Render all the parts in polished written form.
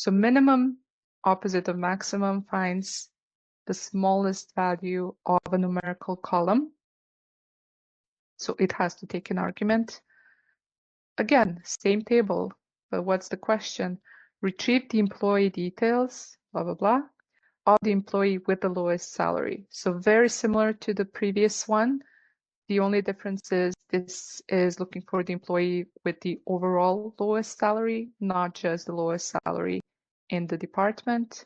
So minimum, opposite of maximum, finds the smallest value of a numerical column. So it has to take an argument. Again, same table, but what's the question? Retrieve the employee details, blah, blah, blah, of the employee with the lowest salary. So very similar to the previous one. The only difference is this is looking for the employee with the overall lowest salary, not just the lowest salary in the department.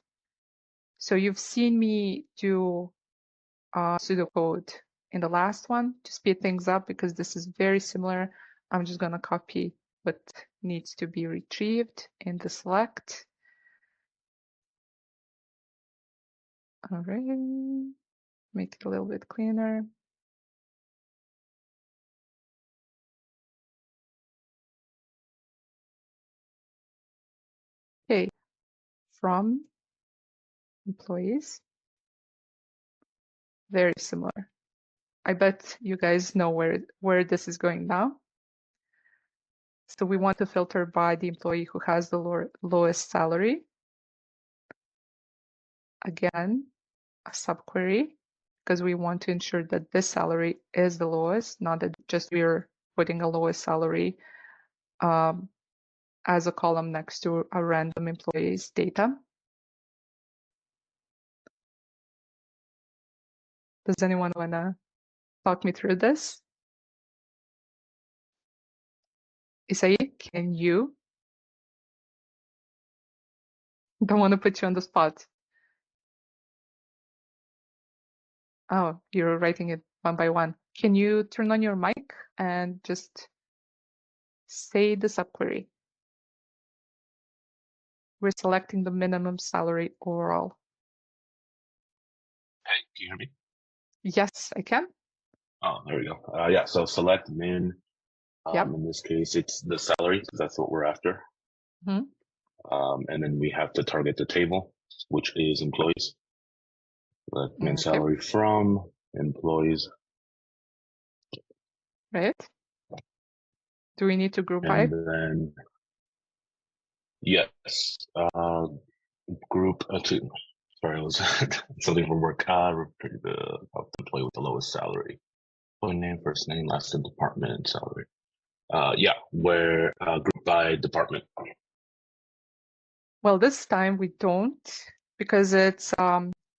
So you've seen me do pseudocode in the last one to speed things up because this is very similar. I'm just going to copy what needs to be retrieved in the select. All right, make it a little bit cleaner. Okay, from employees, very similar. I bet you guys know where this is going now. So we want to filter by the employee who has the lowest salary. Again, a subquery, because we want to ensure that this salary is the lowest, not that just we're putting a lowest salary as a column next to a random employee's data. Does anyone want to talk me through this? Isai, can you? Don't want to put you on the spot. Oh, you're writing it one by one. Can you turn on your mic and just say the subquery? We're selecting the minimum salary overall. Hey, can you hear me? Yes, I can. Oh, there we go. Yeah, so select min. Yep. In this case, it's the salary because that's what we're after. Mm-hmm. And then we have to target the table, which is employees. Select min salary from employees. Right. Do we need to group by? And then, yes, group two. Sorry, it was something from work. The employee with the lowest salary. Employee name, first name, last name, department, and salary. Yeah, we're grouped by department. Well, this time we don't, because it's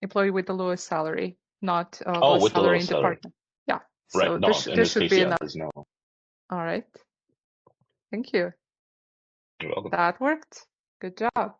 employee with the lowest salary, not lowest with salary the in lowest salary. department. Yeah. Right. So No, in this this should case, be yeah, enough. there's no. All right. Thank you. You're welcome. That worked. Good job.